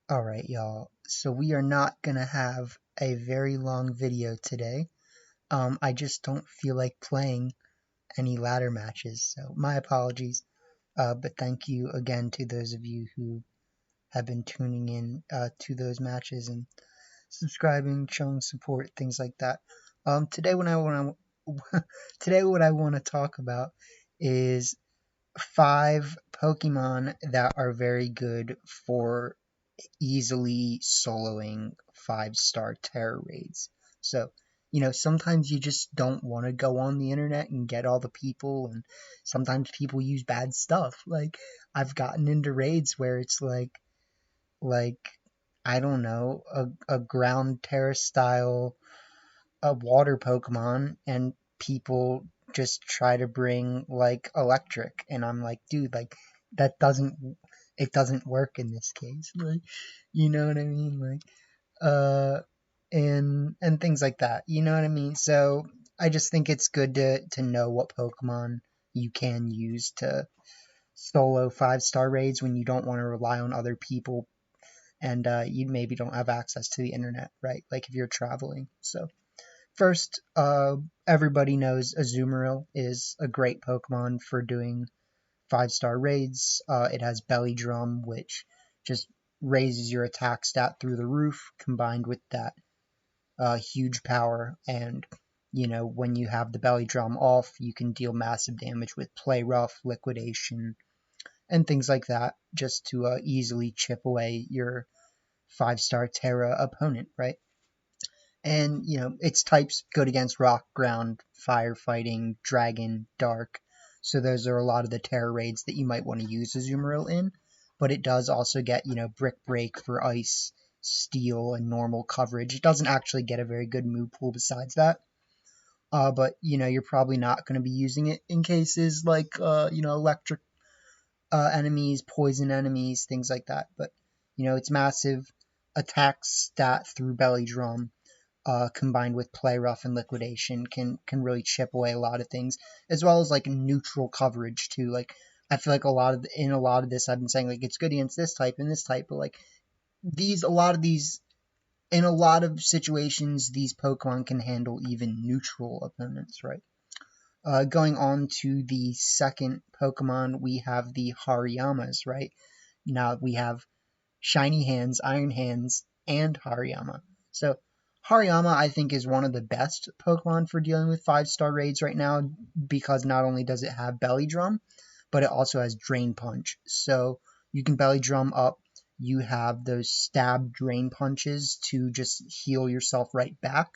Alright, y'all. So we are not gonna have a very long video today. I just don't feel like playing any ladder matches, so my apologies. But thank you again to those of you who have been tuning in to those matches and subscribing, showing support, things like that. Today, today what I want to talk about is 5 Pokemon that are very good for easily soloing 5-star terror raids. So, sometimes you just don't want to go on the internet and get all the people, and sometimes people use bad stuff. Like, I've gotten into raids where it's like, I don't know, a ground terror style, a water Pokemon, and people just try to bring like electric, and I'm like, dude, like that doesn't work in this case. Like, you know what I mean? Like, uh, and things like that. You know what I mean? So I just think it's good to know what Pokemon you can use to solo 5-star raids when you don't want to rely on other people and you maybe don't have access to the internet, right? Like if you're traveling. So first, everybody knows Azumarill is a great Pokemon for doing 5-star raids. It has Belly Drum, which just raises your attack stat through the roof, combined with that huge power. And when you have the Belly Drum off, you can deal massive damage with Play Rough, Liquidation, and things like that, just to easily chip away your 5-star Terra opponent, right? And its types good against rock, ground, firefighting, dragon, dark. So those are a lot of the terror raids that you might want to use Azumarill in. But it does also get Brick Break for ice, steel, and normal coverage. It doesn't actually get a very good move pool besides that. But you're probably not going to be using it in cases like electric enemies, poison enemies, things like that. But it's massive attack stat through Belly Drum, combined with Play Rough and Liquidation, can really chip away a lot of things, as well as like neutral coverage too. Like I feel like in a lot of this I've been saying like it's good against this type and this type, but like a lot of these in a lot of situations these Pokemon can handle even neutral opponents, right? Going on to the second Pokemon, we have the Hariyamas, right? Now we have Shiny Hands, Iron Hands, and Hariyama. So Hariyama, I think, is one of the best Pokemon for dealing with 5-star raids right now because not only does it have Belly Drum, but it also has Drain Punch. So you can Belly Drum up. You have those stab Drain Punches to just heal yourself right back.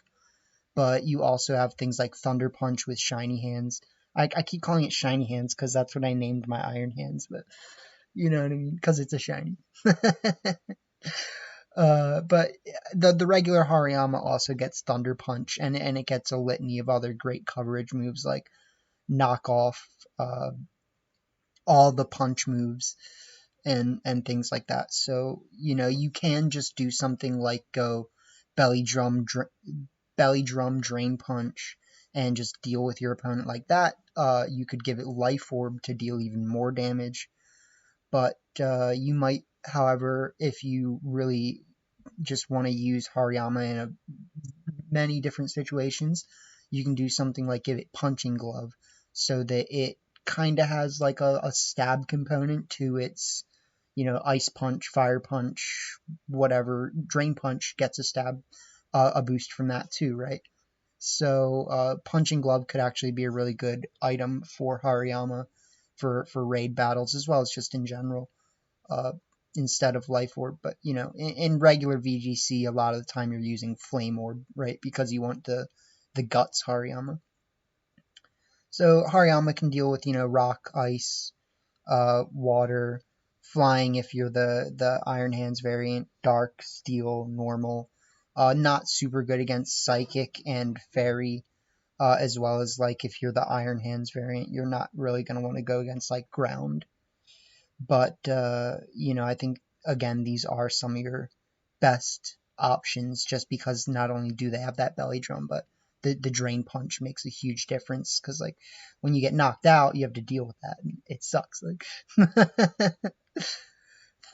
But you also have things like Thunder Punch with Shiny Hands. I keep calling it Shiny Hands because that's what I named my Iron Hands, but you know what I mean? Because it's a shiny. But the regular Hariyama also gets Thunder Punch, and it gets a litany of other great coverage moves like Knock Off, all the punch moves, and things like that. So you can just do something like go Belly Drum, Belly Drum, Drain Punch, and just deal with your opponent like that. You could give it Life Orb to deal even more damage, but you might, however, if you really just want to use Hariyama in many different situations, you can do something like give it Punching Glove, so that it kind of has like a stab component to its, Ice Punch, Fire Punch, whatever. Drain Punch gets a stab, a boost from that too, right? So Punching Glove could actually be a really good item for Hariyama for raid battles as well as just in general. Uh, instead of Life Orb. But in regular VGC, a lot of the time you're using Flame Orb, right? Because you want the guts Hariyama. So Hariyama can deal with rock, ice, water, flying if you're the Iron Hands variant, dark, steel, normal. Not super good against psychic and fairy. As well as like if you're the Iron Hands variant, you're not really going to want to go against like ground. But I think again these are some of your best options, just because not only do they have that Belly Drum, but the Drain Punch makes a huge difference. Because like when you get knocked out, you have to deal with that. And it sucks. Like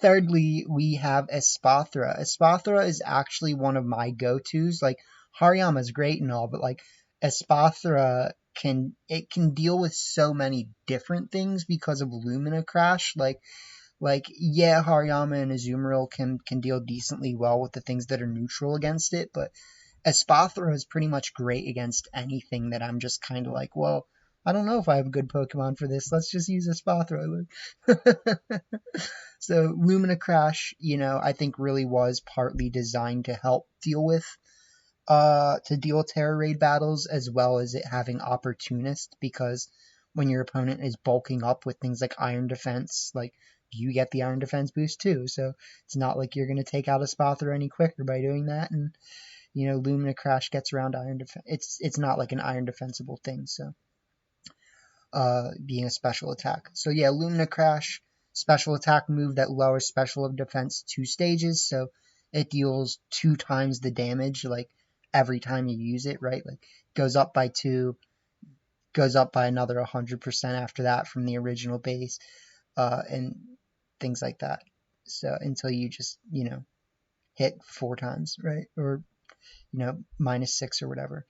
Thirdly, we have Espathra. Espathra is actually one of my go-tos. Like, Hariyama is great and all, but like Espathra can deal with so many different things because of Lumina Crash. Yeah, Hariyama and Azumarill can deal decently well with the things that are neutral against it, but Espathra is pretty much great against anything that I'm just kind of like, well, I don't know if I have a good Pokemon for this. Let's just use Espathra. So Lumina Crash, I think really was partly designed to help deal with Terra Raid battles, as well as it having Opportunist, because when your opponent is bulking up with things like Iron Defense, like you get the Iron Defense boost too. So it's not like you're gonna take out Espathra any quicker by doing that. And Lumina Crash gets around Iron Defense. It's not like an Iron defensible thing. So being a special attack. So yeah, Lumina Crash, special attack move that lowers special defense 2 stages, so it deals 2 times the damage, like every time you use it, right? Like goes up by 2, goes up by another 100% after that from the original base, and things like that. So until you just, hit 4 times, right? Or, -6 or whatever.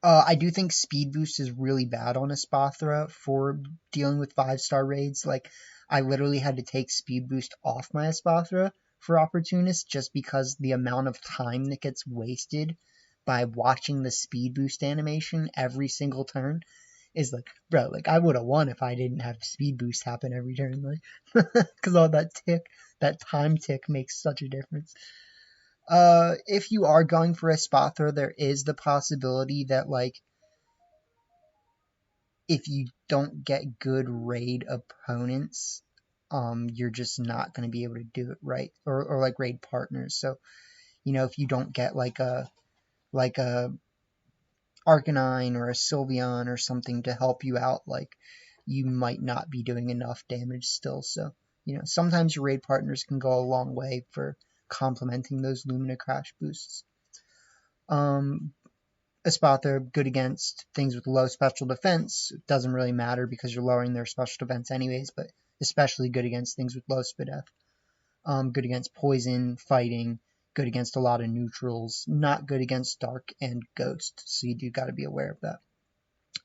I do think Speed Boost is really bad on Espathra for dealing with 5-star raids. Like, I literally had to take Speed Boost off my Espathra for Opportunist just because the amount of time that gets wasted by watching the Speed Boost animation every single turn is like, bro, like, I would have won if I didn't have Speed Boost happen every turn. Like, because all that time tick makes such a difference. If you are going for Espathra, there is the possibility that, like, if you don't get good raid opponents, you're just not going to be able to do it right, or like raid partners. So, if you don't get like a Arcanine or a Sylveon or something to help you out, like, you might not be doing enough damage still. So, sometimes your raid partners can go a long way for complementing those Lumina Crash boosts. Espathra, good against things with low special defense. It doesn't really matter because you're lowering their special defense anyways, but especially good against things with low SPDF. Good against poison, fighting, good against a lot of neutrals, not good against dark and ghost, so you do got to be aware of that.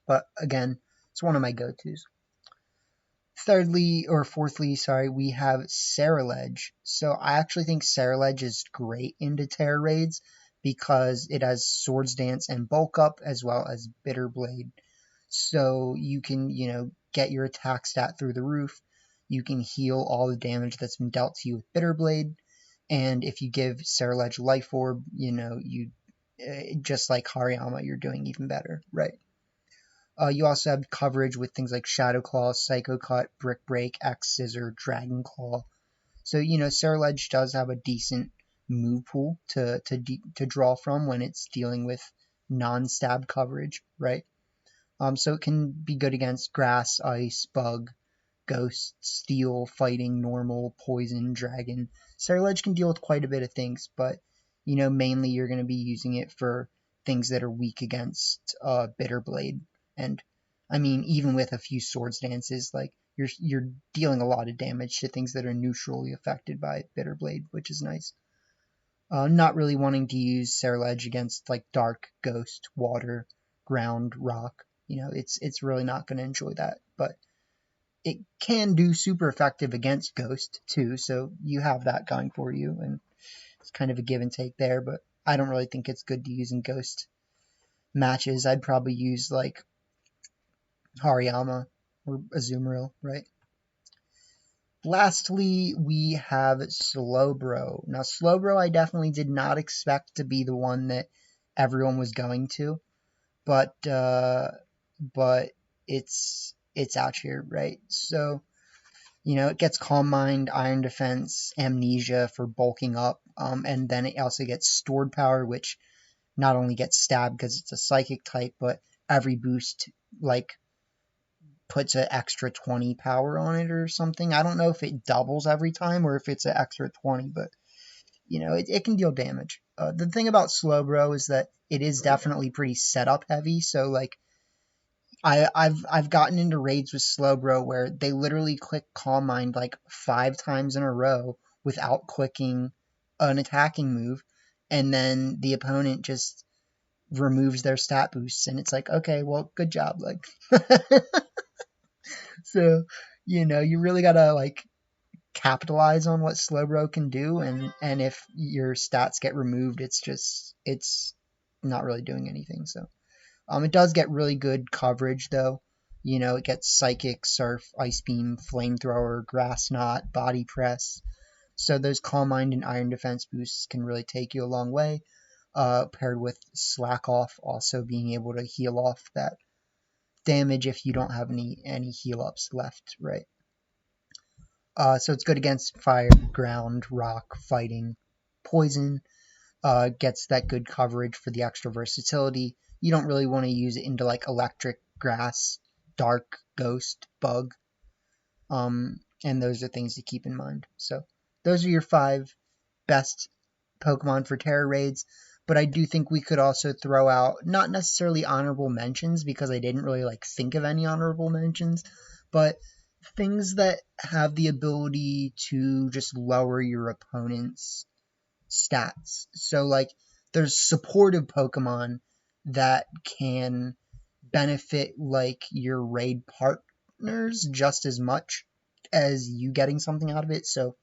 But again, it's one of my go-tos. Fourthly, we have Ceruledge. So I actually think Ceruledge is great into Terra Raids because it has Swords Dance and Bulk Up as well as Bitter Blade. So you can, get your attack stat through the roof. You can heal all the damage that's been dealt to you with Bitter Blade. And if you give Ceruledge Life Orb, you just like Hariyama, you're doing even better, right? You also have coverage with things like Shadow Claw, Psycho Cut, Brick Break, X Scissor, Dragon Claw. So, Ceruledge does have a decent move pool to draw from when it's dealing with non-stab coverage, right? So it can be good against Grass, Ice, Bug, Ghost, Steel, Fighting, Normal, Poison, Dragon. Ceruledge can deal with quite a bit of things, but, mainly you're going to be using it for things that are weak against Bitter Blade. And I mean, even with a few Swords Dances, like you're dealing a lot of damage to things that are neutrally affected by Bitter Blade, which is nice. Not really wanting to use Ceruledge against like Dark, Ghost, Water, Ground, Rock. It's really not going to enjoy that. But it can do super effective against Ghost too, so you have that going for you, and it's kind of a give and take there. But I don't really think it's good to use in Ghost matches. I'd probably use like Hariyama or Azumarill, right? Lastly, we have Slowbro. Now, Slowbro I definitely did not expect to be the one that everyone was going to, but it's out here, right? So, it gets Calm Mind, Iron Defense, Amnesia for bulking up, and then it also gets Stored Power, which not only gets stabbed because it's a psychic type, but every boost, like, puts an extra 20 power on it or something. I don't know if it doubles every time or if it's an extra 20, but it can deal damage. The thing about Slowbro is that it is definitely pretty setup heavy, so like I've gotten into raids with Slowbro where they literally click Calm Mind like 5 times in a row without clicking an attacking move, and then the opponent just removes their stat boosts, and it's like, okay, well, good job, like. So, you really gotta like capitalize on what Slowbro can do, and if your stats get removed, it's not really doing anything. So, it does get really good coverage though. It gets Psychic, Surf, Ice Beam, Flamethrower, Grass Knot, Body Press. So those Calm Mind and Iron Defense boosts can really take you a long way. Paired with Slack Off, also being able to heal off that damage if you don't have any heal ups left, right? So it's good against fire, ground, rock, fighting, poison. Gets that good coverage for the extra versatility. You don't really want to use it into like electric, grass, dark, ghost, bug. And those are things to keep in mind. So those are your 5 best Pokemon for Terra raids. But I do think we could also throw out not necessarily honorable mentions, because I didn't really like think of any honorable mentions, but things that have the ability to just lower your opponent's stats. So like there's supportive Pokemon that can benefit like your raid partners just as much as you getting something out of it. So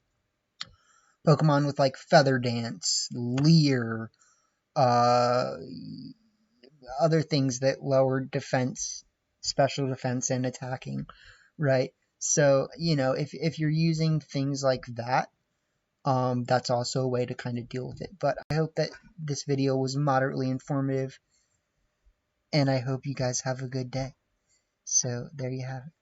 Pokemon with like Feather Dance, Leer, uh, other things that lower defense, special defense, and attacking, right? So, if you're using things like that, that's also a way to kind of deal with it. But I hope that this video was moderately informative, and I hope you guys have a good day. So there you have it.